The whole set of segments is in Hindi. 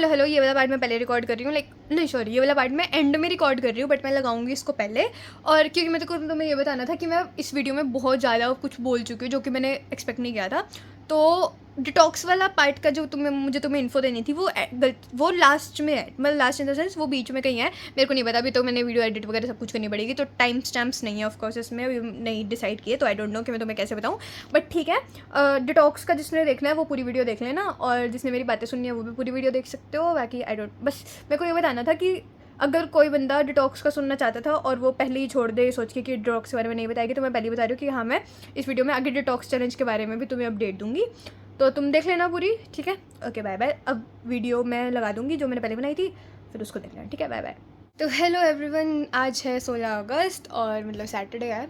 हेलो ये वाला पार्ट मैं पहले रिकॉर्ड कर रही हूँ, नहीं सॉरी, ये वाला पार्ट मैं एंड में रिकॉर्ड कर रही हूँ, बट मैं लगाऊंगी इसको पहले। और क्योंकि मेरे को तुम्हें ये बताना था कि मैं इस वीडियो में बहुत ज़्यादा कुछ बोल चुकी हूँ जो कि मैंने एक्सपेक्ट नहीं किया था। तो डिटॉक्स वाला पार्ट का जो तुम्हें इन्फो देनी थी वो लास्ट में है, मतलब लास्ट इन द सेंस वो बीच में कहीं है, मेरे को नहीं पता। अभी तो मैंने वीडियो एडिट वगैरह सब कुछ करनी पड़ेगी, तो टाइम स्टैम्प्स नहीं है ऑफकोर्स इसमें, अभी नहीं डिसाइड किए, तो आई डोंट नो कि मैं तुम्हें कैसे बताऊँ, बट ठीक है। डिटॉक्स का जिसने देखना है वो पूरी वीडियो देख लेना, और जिसने मेरी बातें सुननी है वो भी पूरी वीडियो देख सकते हो। बाकी आई डोंट, बस मेरे को ये बताना था कि अगर कोई बंदा डिटॉक्स का सुनना चाहता था और वो पहले ही छोड़ दे सोच के कि डिटॉक्स के बारे में नहीं बताएगी, तो मैं पहले ही बता रही हूँ कि हाँ, मैं इस वीडियो में आगे डिटॉक्स चैलेंज के बारे में भी तुम्हें अपडेट दूंगी, तो तुम देख लेना पूरी, ठीक है। Okay bye bye. अब वीडियो मैं लगा दूंगी जो मैंने पहले बनाई थी, फिर उसको देख लेना, ठीक है। Bye bye. तो हेलो एवरीवन, आज है 16 अगस्त और मतलब सैटरडे है।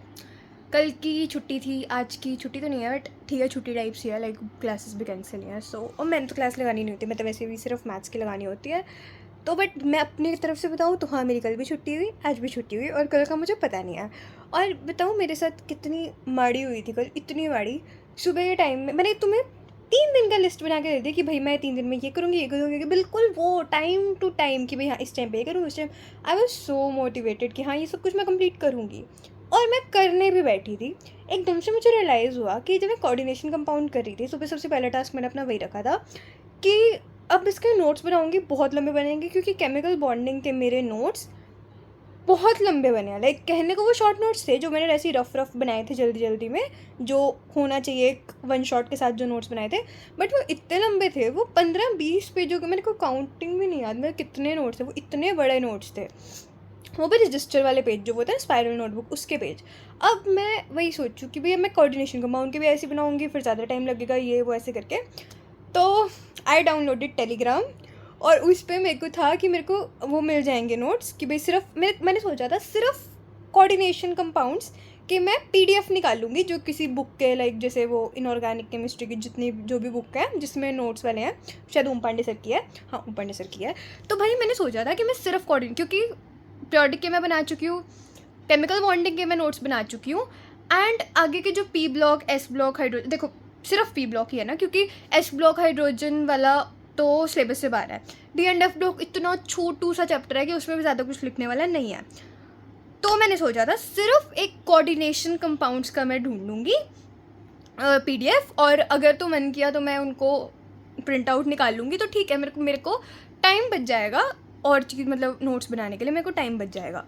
कल की छुट्टी थी, आज की छुट्टी तो नहीं है, बट ठीक है छुट्टी टाइप सी है, लाइक क्लासेस भी कैंसिल हैं। सो और मैंने तो क्लास लगानी नहीं होती, मैं तो वैसे भी सिर्फ मैथ्स की लगानी होती है। तो बट मैं अपनी तरफ से बताऊँ तो हाँ, मेरी कल भी छुट्टी हुई, आज भी छुट्टी हुई, और कल का मुझे पता नहीं है। और बताऊँ मेरे साथ कितनी माड़ी हुई थी कल, इतनी माड़ी। सुबह के टाइम में मैंने तुम्हें 3 दिन का लिस्ट बना के दे दिया कि भाई मैं 3 दिन में ये करूँगी, बिल्कुल वो टाइम टू टाइम कि भाई हाँ इस टाइम पे ये करूँगी, उस time. I was so motivated कि हाँ ये सब कुछ मैं कंप्लीट करूँगी, और मैं करने भी बैठी थी। एकदम से मुझे रियलाइज़ हुआ कि जब मैं कोऑर्डिनेशन कंपाउंड कर रही थी, सुबह सबसे पहला टास्क मैंने अपना वही रखा था कि अब इसके नोट्स बनाऊँगी, बहुत लंबे बनेंगे क्योंकि केमिकल बॉन्डिंग के मेरे नोट्स बहुत लंबे बने हैं। लाइक कहने को वो शॉर्ट नोट्स थे जो मैंने ऐसे ही रफ बनाए थे जल्दी जल्दी में, जो होना चाहिए एक वन शॉट के साथ जो नोट्स बनाए थे, बट वो इतने लंबे थे, वो 15-20 पेजों के। मेरे को काउंटिंग भी नहीं याद मेरे कितने नोट्स थे, वो इतने बड़े नोट्स थे, वो भी रजिस्टर वाले पेज जो होता है स्पायरल नोटबुक उसके पेज। अब मैं वही सोचूँ कि भैया मैं कोऑर्डिनेशन कंपाउंड के भी ऐसे बनाऊँगी, फिर ज़्यादा टाइम लगेगा, ये वो ऐसे करके। तो आई डाउनलोडेड टेलीग्राम, और उस पर मेरे को था कि मेरे को वो मिल जाएंगे नोट्स कि भाई सिर्फ मैंने सोचा था सिर्फ कोऑर्डिनेशन कंपाउंड्स कि मैं PDF निकाल लूँगी जो किसी बुक के, लाइक जैसे वो इनऑर्गेनिक केमिस्ट्री की जितनी जो भी बुक है जिसमें नोट्स वाले हैं, शायद ओम पांडे सर की है, हाँ ओम पांडे सर की है। तो भाई मैंने सोचा था कि मैं सिर्फ कोऑर्डिनेट, क्योंकि पीरियोडिक के मैं बना चुकी हूँ, केमिकल बॉन्डिंग के मैं नोट्स बना चुकी हूँ, एंड आगे के जो P block S block hydrogen, देखो सिर्फ P ब्लॉक ही है ना, क्योंकि S ब्लॉक हाइड्रोजन वाला तो सिलेबस से बाहर है। D एंड F ब्लॉक इतना छोटू सा चैप्टर है कि उसमें भी ज़्यादा कुछ लिखने वाला नहीं है। तो मैंने सोचा था सिर्फ एक कोऑर्डिनेशन कंपाउंड्स का मैं ढूंढ लूँगी PDF, और अगर तो मन किया तो मैं उनको प्रिंट आउट निकाल लूँगी, तो ठीक है, मेरे को टाइम बच जाएगा, और चीज़ मतलब नोट्स बनाने के लिए मेरे को टाइम बच जाएगा।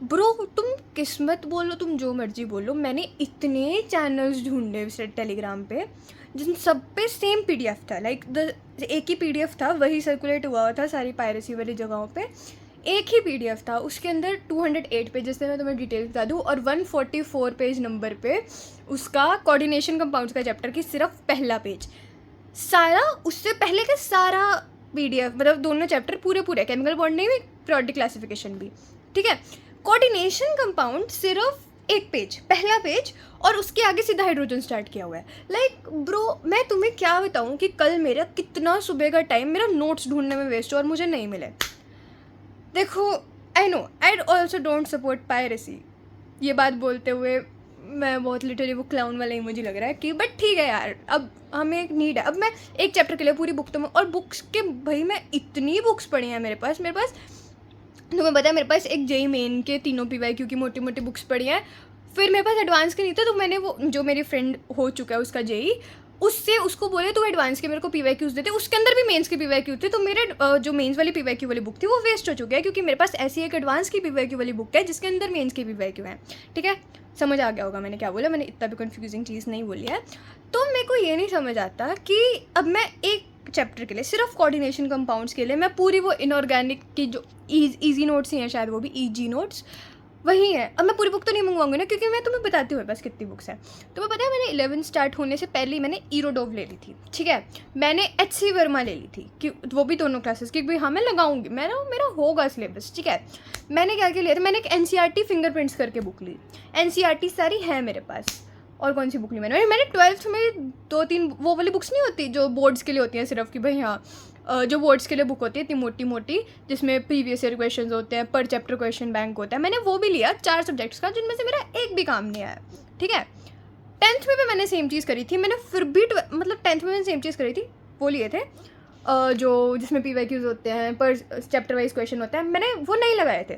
ब्रो तुम किस्मत बोलो, तुम जो मर्जी बोलो, मैंने इतने चैनल्स ढूंढे उस टेलीग्राम पे जिन सब पे सेम PDF था, लाइक एक ही PDF था, वही सर्कुलेट हुआ था सारी पायरेसी वाली जगहों पे, एक ही PDF था, उसके अंदर 208 पेजेस थे, मैं तुम्हें डिटेल बता दूँ, और 144 पेज नंबर पे उसका कोऑर्डिनेशन कंपाउंड्स का चैप्टर की सिर्फ पहला पेज, सारा उससे पहले का सारा PDF, मतलब दोनों चैप्टर पूरे केमिकल बॉन्डिंग भी, पीरियोडिक क्लासिफिकेशन भी, ठीक है। कोऑर्डिनेशन कंपाउंड सिर्फ एक पेज, पहला पेज, और उसके आगे सीधा हाइड्रोजन स्टार्ट किया हुआ है। लाइक ब्रो मैं तुम्हें क्या बताऊँ कि कल मेरा कितना सुबह का टाइम मेरा नोट्स ढूंढने में वेस्ट हुआ और मुझे नहीं मिले। देखो I know I also don't support piracy, ये बात बोलते हुए मैं बहुत लिटरली वो क्लाउन वाला ही मुझे लग रहा है कि, बट ठीक है यार, अब हमें एक नीड है। अब मैं एक चैप्टर के लिए पूरी बुक, तो मैं, और बुक्स के भाई मैं इतनी बुक्स पढ़ी हैं मेरे पास तुम्हें पता है मेरे पास एक JEE मेन के तीनों PYQ की मोटी मोटी बुक्स पढ़ी हैं, फिर मेरे पास एडवांस के नहीं था, तो मैंने वो जो मेरी फ्रेंड हो चुका है उसका JEE, उसको बोले तो एडवांस के मेरे को PYQs देते, उसके अंदर भी मेंस के PYQ थे, तो मेरे जो मेंस वाली PYQ वाली बुक थी वो वेस्ट हो चुकी है, क्योंकि मेरे पास ऐसी एक एडवांस की PYQ वाली बुक है जिसके अंदर मेंस के PYQ हैं, ठीक है। समझ आ गया होगा मैंने क्या बोला, मैंने इतना भी कन्फ्यूजिंग चीज़ नहीं बोली है। तो मेरे को ये नहीं समझ आता कि अब मैं एक चैप्टर के लिए सिर्फ कोऑर्डिनेशन कंपाउंड्स के लिए मैं पूरी वो इनऑर्गेनिक की जो ईजी नोट्स ही हैं, शायद वो भी EG नोट्स वही है। अब मैं पूरी बुक तो नहीं मंगवाऊंगी ना, क्योंकि मैं तुम्हें बताती हूँ बस कितनी बुक्स हैं। तुम्हें पता है मैंने 11 स्टार्ट होने से पहले ही मैंने ईरोडोव ले ली थी, ठीक है। मैंने HC वर्मा ले ली थी कि वो भी दोनों क्लासेस की, भाई हाँ मैं लगाऊंगी, मेरा होगा सिलेबस, ठीक है। मैंने क्या लिया था, मैंने एक NCERT फिंगरप्रिंट्स करके बुक ली, NCERT सारी है मेरे पास। और कौन सी बुक ली मैंने 12th में 2-3 वो वाली बुक्स नहीं होती जो बोर्ड्स के लिए होती हैं सिर्फ, कि भाई हाँ जो बोर्ड्स के लिए बुक होती है इतनी मोटी मोटी, जिसमें प्रीवियस ईयर क्वेश्चंस होते हैं, पर चैप्टर क्वेश्चन बैंक होता है, मैंने वो भी लिया 4 सब्जेक्ट्स का, जिनमें से मेरा एक भी काम नहीं आया, ठीक है। 10th में भी मैंने सेम चीज़ करी थी, मैंने फिर भी मतलब 10th में मैंने सेम चीज़ करी थी, वो लिए थे। जो जिसमें PYQs होते हैं, पर चैप्टर वाइज क्वेश्चन होता है, मैंने वो नहीं लगाए थे।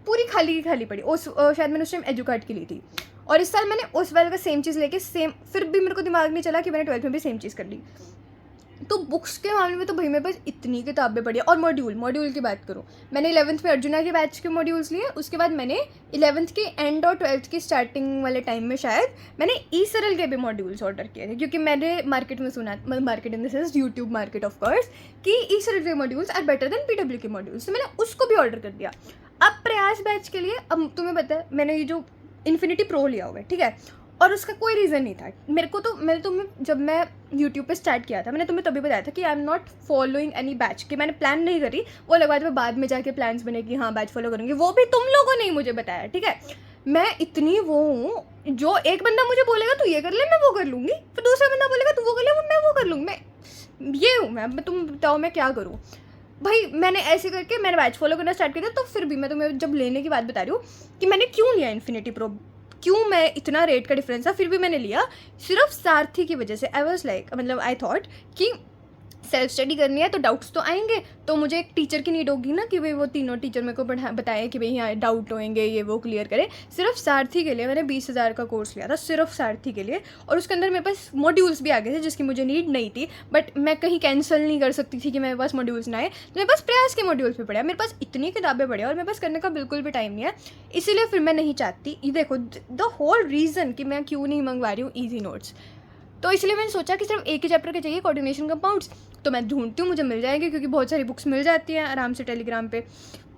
पूरी खाली की खाली पड़ी। शायद मैंने उस टाइम एजुकार्ट की ली थी, और इस साल मैंने उस वाले का सेम चीज़ लेके सेम, फिर भी मेरे को दिमाग नहीं चला कि मैंने 12th में भी सेम चीज़ कर ली। तो बुक्स के मामले में तो भाई मेरे पास इतनी किताबें पढ़ी। और मॉड्यूल की बात करूँ, मैंने 11th में अर्जुना के बैच के मॉड्यूल्स लिए, उसके बाद मैंने 11th के एंड और 12th की स्टार्टिंग वाले टाइम में शायद मैंने ई सरल के भी मॉड्यूल्स ऑर्डर किए थे, क्योंकि मैंने मार्केट में सुना, market in this is YouTube market of course, कि ई सरल के modules are better than PW के मॉड्यूल्स, तो मैंने उसको भी ऑर्डर कर दिया। अब प्रयास बैच के लिए, अब तुम्हें पता है मैंने ये जो इन्फिनिटी प्रो लिया हुआ है, ठीक है, और उसका कोई रीज़न नहीं था मेरे को। तो मैंने तुम्हें, जब मैं यूट्यूब पे स्टार्ट किया था, मैंने तुम्हें तभी बताया था कि I am not following any batch, कि मैंने प्लान नहीं करी। वो लगा मैं बाद में जाके प्लान्स बने कि हाँ बैच फॉलो करूँगी, वो भी तुम लोगों ने ही मुझे बताया, ठीक है। मैं इतनी वो हूँ, जो एक बंदा मुझे बोलेगा तू ये कर ले, मैं वो कर लूँगी, फिर दूसरा बंदा बोलेगा तू वो कर ले, मैं वो कर लूँगी। मैं ये हूँ, मैं तुम बताओ मैं क्या करूँ भाई। मैंने ऐसे करके मैंने बैच फॉलो करना स्टार्ट किया। तो फिर भी मैं तुम्हें जब लेने की बात बता रही हूँ कि मैंने क्यों लिया इन्फिनिटी प्रो, क्यों मैं इतना रेट का डिफरेंस था फिर भी मैंने लिया, सिर्फ सारथी की वजह से। आई वॉज लाइक, मतलब आई थॉट कि सेल्फ स्टडी करनी है तो डाउट्स तो आएंगे, तो मुझे एक टीचर की नीड होगी ना, कि भाई वो तीनों टीचर मेरे को बताए कि भाई यहाँ डाउट होंगे, ये वो क्लियर करें। सिर्फ सारथी के लिए मैंने 20,000 का कोर्स लिया था, सिर्फ सारथी के लिए। और उसके अंदर मेरे पास मॉड्यूल्स भी आ गए थे जिसकी मुझे नीड नहीं थी, बट मैं कहीं कैंसिल नहीं कर सकती थी कि मेरे पास मॉड्यूल्स ना आए, तो मेरे पास प्रयास के मॉड्यूल्स भी पड़े। मेरे पास इतनी किताबें पढ़ी और मेरे पास करने का बिल्कुल भी टाइम नहीं है, इसीलिए फिर मैं नहीं चाहती। ये देखो द होल रीज़न कि मैं क्यों नहीं मंगवा रही हूँ ईजी नोट्स, तो इसलिए मैंने सोचा कि सिर्फ एक ही चैप्टर के चाहिए कोऑर्डिनेशन कंपाउंड्स, तो मैं ढूंढती हूँ, मुझे मिल जाएंगे, क्योंकि बहुत सारी बुक्स मिल जाती हैं आराम से टेलीग्राम पे।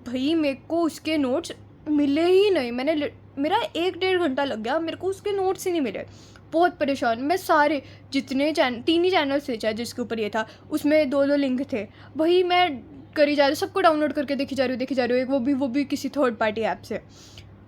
भाई मेरे को उसके नोट्स मिले ही नहीं, मेरा 1-1.5 घंटा लग गया, मेरे को उसके नोट्स ही नहीं मिले। बहुत परेशान मैं। सारे जितने 3 ही चैनल्स थे चाहे जिसके ऊपर ये था, उसमें 2-2 लिंक थे। भाई मैं करी जा रही हूँ, सबको डाउनलोड करके देखी जा रही हूँ, वो भी किसी थर्ड पार्टी ऐप से।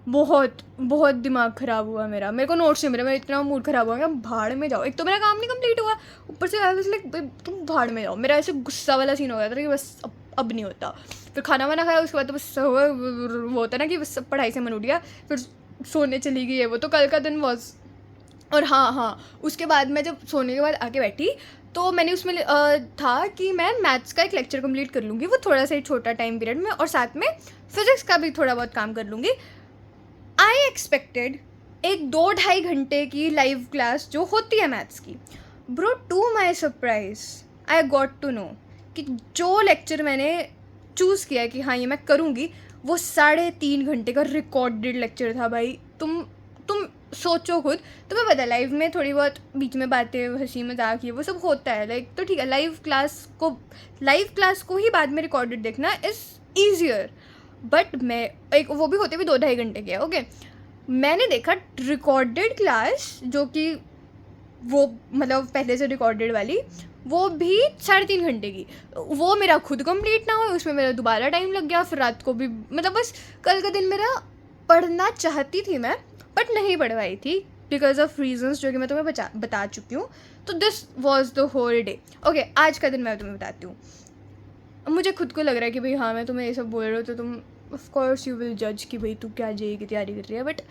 बहुत दिमाग ख़राब हुआ मेरा, मेरे को नोट्स नहीं मिले, मेरा इतना मूड ख़राब हुआ, भाड़ में जाओ। एक तो मेरा काम नहीं कंप्लीट हुआ, ऊपर से आई वाज लाइक तुम भाड़ में जाओ। मेरा ऐसे गुस्सा वाला सीन हो गया था कि बस अब नहीं होता। फिर खाना वाना खाया, उसके बाद तो बस वो होता ना कि बस सब पढ़ाई से मन उठ गया, फिर सोने चली गई है वो। तो कल का दिन वॉज, और हाँ उसके बाद मैं जब सोने के बाद आके बैठी, तो मैंने उसमें था कि मैं मैथ्स का एक लेक्चर कंप्लीट कर लूँगी, वो थोड़ा सा ही छोटा टाइम पीरियड में, और साथ में फिज़िक्स का भी थोड़ा बहुत काम कर लूँगी। आई एक्सपेक्टेड एक 2-2.5 घंटे की लाइव क्लास जो होती है मैथ्स की। Bro to my surprise I got to know कि जो लेक्चर मैंने चूज़ किया कि हाँ ये मैं करूँगी, वो 3.5 घंटे का रिकॉर्डेड लेक्चर था। भाई तुम सोचो खुद। तुम्हें पता है लाइव में थोड़ी बहुत बीच में बातें, हंसी मजाक, ये वो सब होता है, लाइक तो ठीक है। लाइव क्लास को ही बाद में रिकॉर्डेड देखना इज़ ईजियर, बट मैं एक वो भी होते हुए 2-2.5 घंटे के, ओके। मैंने देखा रिकॉर्डेड क्लास, जो कि वो मतलब पहले से रिकॉर्डेड वाली, वो भी 3.5 घंटे की। वो मेरा खुद कंप्लीट ना हो, उसमें मेरा दोबारा टाइम लग गया, फिर रात को भी, मतलब बस कल का दिन मेरा पढ़ना चाहती थी मैं, बट नहीं पढ़ पाई थी बिकॉज ऑफ रीजंस जो कि मैं तुम्हें बता चुकी हूँ। तो this was the whole day. Okay, आज का दिन मैं तुम्हें बताती हूँ। मुझे खुद को लग रहा है कि भाई हाँ मैं तुम्हें ये सब बोल रही हूँ तो तुम ऑफ कोर्स यू विल जज कि भाई तू क्या जेई की तैयारी कर रही है, but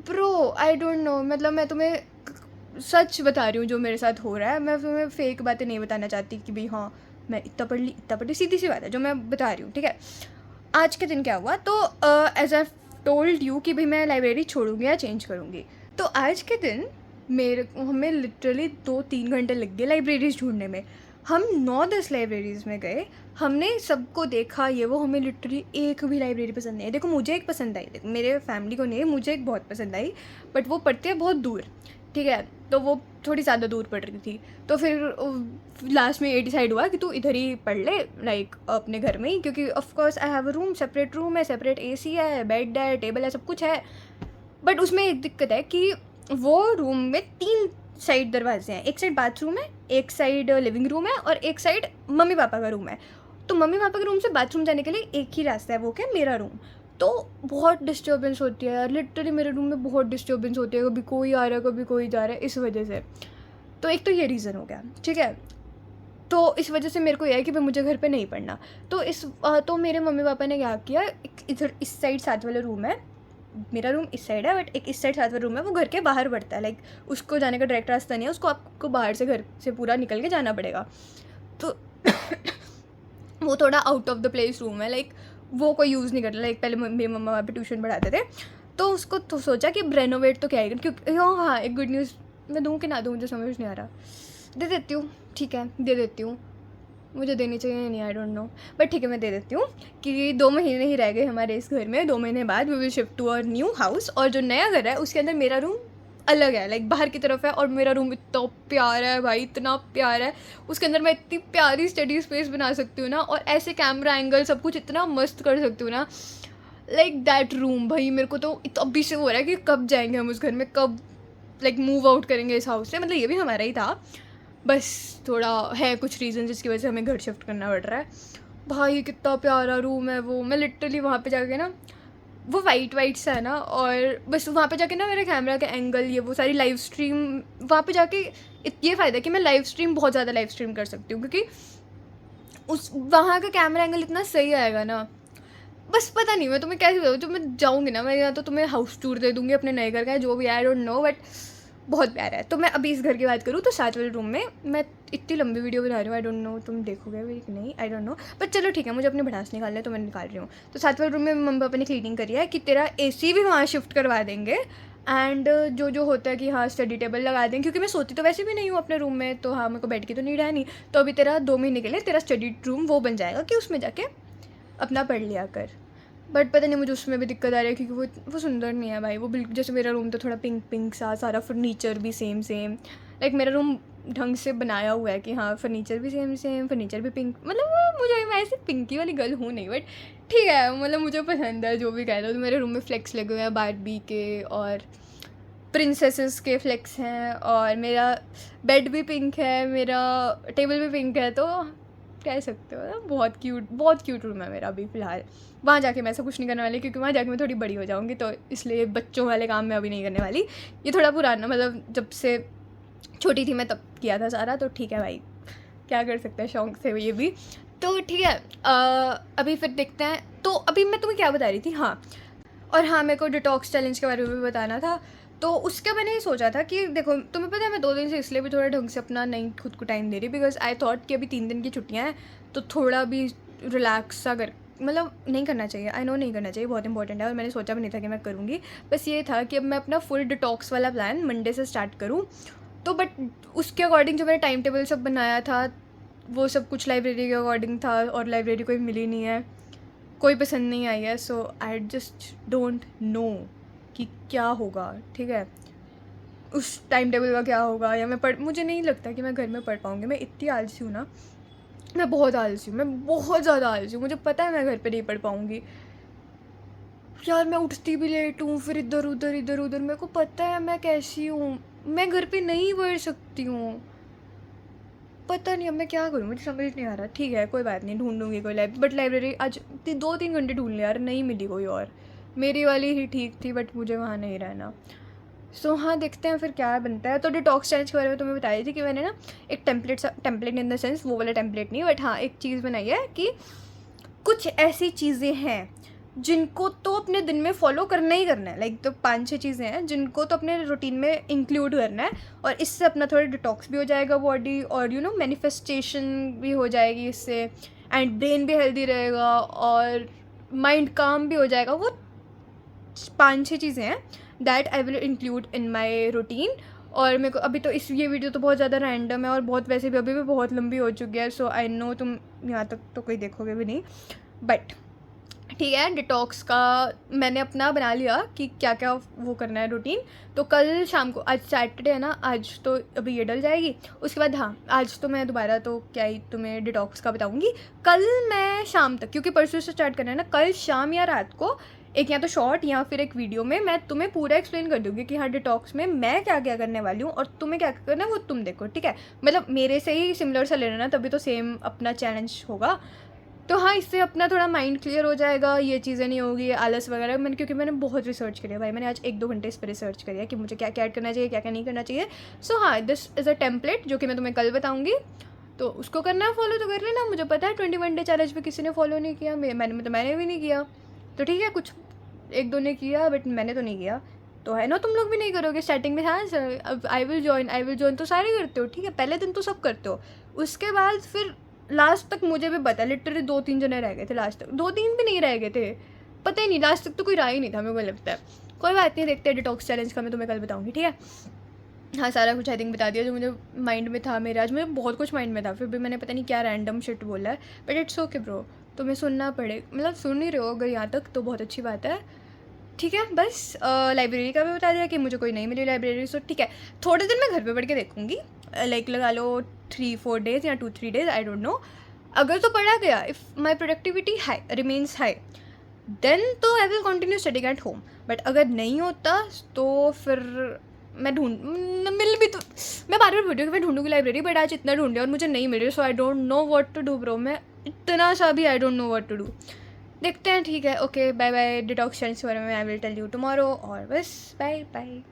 bro I don't no, मतलब मैं तुम्हें सच बता रही हूँ जो मेरे साथ हो रहा है। मैं तुम्हें फेक बातें नहीं बताना चाहती कि भाई हाँ मैं इतना पढ़ ली, सीधी सी बात है जो मैं बता रही हूँ, ठीक है। आज के दिन क्या हुआ, तो एज आई टोल्ड यू कि भाई मैं लाइब्रेरी छोड़ूंगी या चेंज करूँगी, तो आज के दिन हमें लिटरली 2-3 घंटे लग गए लाइब्रेरीज ढूंढने में। हम 9-10 लाइब्रेरीज़ में गए, हमने सबको देखा, ये वो, हमें लिटरली एक भी लाइब्रेरी पसंद नहीं है। देखो मुझे एक पसंद आई, देखो मेरे फैमिली को नहीं, मुझे एक बहुत पसंद आई, बट वो पढ़ते हैं बहुत दूर, ठीक है, तो वो थोड़ी ज़्यादा दूर पड़ रही थी। तो फिर लास्ट में ये डिसाइड हुआ कि तू इधर ही पढ़ ले, लाइक अपने घर में ही, क्योंकि of course I have a room, separate room है, सेपरेट AC है, बेड है, टेबल है, सब कुछ है। बट उसमें एक दिक्कत है कि वो रूम में 3 साइड दरवाजे हैं, एक साइड बाथरूम है, एक साइड लिविंग रूम है, और एक साइड मम्मी पापा का रूम है। तो मम्मी पापा के रूम से बाथरूम जाने के लिए एक ही रास्ता है, वो क्या, मेरा रूम। तो बहुत डिस्टर्बेंस होती है यार, लिटरली मेरे रूम में बहुत डिस्टर्बेंस होती है, कभी कोई आ रहा है कभी कोई जा रहा है, इस वजह से। तो एक तो ये रीज़न हो गया, ठीक है। तो इस वजह से मेरे को यह है कि भाई मुझे घर पे नहीं पढ़ना। तो तो मेरे मम्मी पापा ने क्या किया, इधर इस साइड साथ वाला रूम है, मेरा रूम इस साइड है, बट एक इस साइड साथ वाला रूम है, वो घर के बाहर पड़ता है, लाइक उसको जाने का डायरेक्ट रास्ता नहीं है, उसको आपको बाहर से घर से पूरा निकल के जाना पड़ेगा। तो वो थोड़ा out of the place room है, लाइक वो कोई यूज़ नहीं करता। लाइक पहले मेरी मम्मा वहाँ पे ट्यूशन पढ़ाते थे, तो उसको तो सोचा कि अब रेनोवेट तो क्या है, क्योंकि हाँ एक गुड न्यूज़ मैं दूँ कि ना दूँ मुझे समझ नहीं आ रहा। दे देती हूँ, ठीक है दे देती हूँ, मुझे देनी चाहिए नहीं, आई डोंट नो, बट ठीक है मैं दे देती हूँ कि 2 महीने ही रह गए हमारे इस घर में, 2 महीने बाद we will shift to our new house. और जो नया घर है उसके अंदर मेरा रूम अलग है, लाइक बाहर की तरफ है, और मेरा रूम इतना प्यारा है भाई, इतना प्यारा है। उसके अंदर मैं इतनी प्यारी स्टडी स्पेस बना सकती हूँ ना, और ऐसे कैमरा एंगल सब कुछ इतना मस्त कर सकती हूँ ना, लाइक दैट रूम भाई। मेरे को तो अभी से हो रहा है कि कब जाएंगे हम उस घर में, कब लाइक मूव आउट करेंगे इस हाउस से। मतलब ये भी हमारा ही था, बस थोड़ा है कुछ रीज़न जिसकी वजह से हमें घर शिफ्ट करना पड़ रहा है। भाई कितना प्यारा रूम है वो, मैं लिटरली वहाँ पे जाके ना, वो वाइट सा है ना, और बस वहाँ पे जाके ना मेरे कैमरा का एंगल, ये वो सारी लाइव स्ट्रीम वहाँ पे जाके, ये फ़ायदा है कि मैं लाइव स्ट्रीम बहुत ज़्यादा लाइव स्ट्रीम कर सकती हूँ, क्योंकि उस वहाँ का कैमरा एंगल इतना सही आएगा ना। बस पता नहीं मैं तुम्हें कैसे बताऊँ, जब मैं जाऊँगी ना, मैं या तो तुम्हें हाउस टूर दे दूँगी अपने नए घर का, जो भी आई डोंट नो, बट बहुत प्यारा है। तो मैं अभी इस घर की बात करूँ तो 7 वाले रूम में मैं इतनी लंबी वीडियो बना रही हूँ, आई डोंट नो तुम देखोगे भी कि नहीं, आई डोंट नो, बट चलो ठीक है, मुझे अपने भड़ास निकालने तो मैं निकाल रही हूँ। तो 7 वाले रूम में मम्मी पापा ने क्लीनिंग करी है कि तेरा AC भी वहाँ शिफ्ट करवा देंगे, एंड जो होता है कि हाँ स्टडी टेबल लगा देंगे, क्योंकि मैं सोती तो वैसे भी नहीं हूँ अपने रूम में, तो हाँ मेरे को बेड की तो नीड है नहीं, तो अभी तेरा 2 महीने के लिए तेरा स्टडी रूम वो बन जाएगा कि उसमें जाके अपना पढ़ लिया कर। बट पता नहीं मुझे उसमें भी दिक्कत आ रही है, क्योंकि वो सुंदर नहीं है भाई, वो बिल्कुल जैसे मेरा रूम तो थोड़ा पिंक पिंक सा, सारा फर्नीचर भी सेम सेम, लाइक मेरा रूम ढंग से बनाया हुआ है कि हाँ फर्नीचर भी सेम सेम, फर्नीचर भी पिंक, मतलब मुझे, मैं ऐसी पिंकी वाली गर्ल हूँ नहीं, बट ठीक है मतलब मुझे पसंद है जो भी कह लो। तो मेरे रूम में फ्लेक्स लगे हुए हैं बारबी के और प्रिंसेसेस के फ्लेक्स हैं, और मेरा बेड भी पिंक है, मेरा टेबल भी पिंक है, तो कह सकते हो ना बहुत क्यूट रूम है मेरा अभी फ़िलहाल। वहाँ जाके मैं ऐसा कुछ नहीं करने वाली, क्योंकि वहाँ जाके मैं थोड़ी बड़ी हो जाऊँगी, तो इसलिए बच्चों वाले काम मैं अभी नहीं करने वाली। ये थोड़ा पुराना, मतलब जब से छोटी थी मैं तब किया था सारा, तो ठीक है भाई, क्या कर सकते हैं, शौक से ये भी। तो ठीक है, अभी फिर देखते हैं। तो अभी मैं तुम्हें क्या बता रही थी, हाँ, और हाँ मेरे को डिटॉक्स चैलेंज के बारे में भी बताना था। तो उसका मैंने ये सोचा था कि देखो तुम्हें पता है मैं 2 दिन से इसलिए भी थोड़ा ढंग से अपना नहीं खुद को टाइम दे रही, बिकॉज आई थॉट कि अभी 3 दिन की छुट्टियाँ हैं, तो थोड़ा भी रिलैक्स सा कर, मतलब नहीं करना चाहिए, आई नो नहीं करना चाहिए, बहुत इंपॉर्टेंट है, और मैंने सोचा भी नहीं था कि मैं करूँगी। बस ये था कि अब मैं अपना फुल डिटॉक्स वाला प्लान मंडे से स्टार्ट करूँ। तो बट उसके अकॉर्डिंग जो मैंने टाइम टेबल सब बनाया था, वो सब कुछ लाइब्रेरी के अकॉर्डिंग था, और लाइब्रेरी कोई मिली नहीं है, कोई पसंद नहीं आई है, सो आई जस्ट डोंट नो कि क्या होगा, ठीक है, उस टाइम टेबल का क्या होगा, या मुझे नहीं लगता कि मैं घर में पढ़ पाऊँगी। मैं इतनी आलसी हूँ ना, मैं बहुत आलसी हूँ, मैं बहुत ज़्यादा आलसी हूँ, मुझे पता है मैं घर पे नहीं पढ़ पाऊँगी यार। मैं उठती भी लेट हूँ, फिर इधर उधर, मेरे को पता है मैं कैसी हूँ, मैं घर पे नहीं पढ़ सकती हूँ। पता नहीं अब मैं क्या करूँ, मुझे समझ नहीं आ रहा। ठीक है कोई बात नहीं, ढूंढूंगी कोई बट लाइब्रेरी आज 2-3 घंटे ढूंढ लिया यार, नहीं मिली कोई और, मेरी वाली ही ठीक थी, बट मुझे वहाँ नहीं रहना। सो हाँ देखते हैं फिर क्या बनता है। तो डिटॉक्स चैलेंज के बारे में तुम्हें बताई थी कि मैंने ना एक टेम्पलेट इन द सेंस वो वाला टेम्पलेट नहीं, बट हाँ एक चीज़ बनाई है कि कुछ ऐसी चीज़ें हैं जिनको तो अपने दिन में फॉलो करना ही करना है, लाइक तो 5-6 चीज़ें हैं जिनको तो अपने रूटीन में इंक्लूड करना है, और इससे अपना थोड़ा डिटॉक्स भी हो जाएगा बॉडी, और यू नो मैनिफेस्टेशन भी हो जाएगी इससे, एंड ब्रेन भी हेल्दी रहेगा, और माइंड काम भी हो जाएगा। वो 5-6 चीज़ें हैं that I will include in my routine. और मेरे को अभी तो ये वीडियो तो बहुत ज़्यादा रैंडम है, और बहुत वैसे भी अभी भी बहुत लंबी हो चुकी है, सो आई नो तुम यहाँ तक तो कोई देखोगे भी नहीं, बट ठीक है डिटॉक्स का मैंने अपना बना लिया कि क्या क्या वो करना है रूटीन। तो कल शाम को, आज सैटरडे है ना, आज तो अभी ये डल जाएगी, उसके बाद हाँ आज तो मैं दोबारा तो क्या ही तुम्हें डिटॉक्स का बताऊँगी। कल मैं शाम तक, क्योंकि परसों से स्टार्ट करना है ना, कल शाम या रात को एक या तो शॉर्ट या फिर एक वीडियो में मैं तुम्हें पूरा एक्सप्लेन कर दूँगी कि हाँ डिटॉक्स में मैं क्या क्या करने वाली हूँ, और तुम्हें क्या क्या करना है वो तुम देखो, ठीक है। मतलब मेरे से ही सिमिलर सा लेना ना, तभी तो सेम अपना चैलेंज होगा। तो हाँ इससे अपना थोड़ा माइंड क्लियर हो जाएगा, ये चीज़ें नहीं होगी, आलस वगैरह। मैंने क्योंकि मैंने बहुत रिसर्च करी है भाई, मैंने आज 1-2 घंटे इस पर रिसर्च करी है कि मुझे क्या क्या ऐड करना चाहिए, क्या क्या नहीं करना चाहिए। सो हाँ दिस इज़ अ टेम्पलेट जो कि मैं तुम्हें कल बताऊँगी, तो उसको करना है फॉलो तो कर लेना। मुझे पता है 21 डे चैलेंज पे किसी ने फॉलो नहीं किया, मैंने भी नहीं किया, तो ठीक है कुछ 1-2 ने किया, बट मैंने तो नहीं किया, तो है ना तुम लोग भी नहीं करोगे स्टार्टिंग में। हाँ सर अब आई विल ज्वाइन तो सारे करते हो, ठीक है, पहले दिन तो सब करते हो, उसके बाद फिर लास्ट तक मुझे भी पता है, लिटरली 2-3 जने रह गए थे लास्ट तक, 2-3 भी नहीं रह गए थे, पता ही नहीं, लास्ट तक तो कोई रहा ही नहीं था मेरे को लगता है। कोई बात नहीं, देखते हैं डिटॉक्स चैलेंज का मैं तुम्हें कल बताऊँगी, ठीक है। हाँ, सारा कुछ आई थिंक बता दिया जो मुझे माइंड में था मेरे, आज मुझे बहुत कुछ माइंड में था, फिर भी मैंने पता नहीं क्या रैंडम शिट बोला है, बट इट्स ओके ब्रो, तुम्हें सुनना पड़े, मतलब सुन ही रहे हो अगर यहाँ तक तो बहुत अच्छी बात है, ठीक है। बस लाइब्रेरी का भी बता दिया कि मुझे कोई नहीं मिली लाइब्रेरी, सो ठीक है, थोड़े दिन मैं घर पे पढ़ के देखूँगी, लाइक लगा लो 3-4 डेज़ या 2-3 डेज़, आई डोंट नो। अगर तो पढ़ा गया, if my productivity high remains high, then तो I will continue studying at home, but अगर नहीं होता तो फिर मैं मिल भी तो, मैं बार बार बोल रही हूँ कि मैं ढूंढूंगी लाइब्रेरी, बट आज इतना ढूंढ लिया और मुझे नहीं मिल रही, so I don't know what to do bro, मैं इतना सा भी I don't know what to do. देखते हैं, ठीक है, okay bye bye, detox challenge के बारे में I will tell you tomorrow, और बस बाय बाय।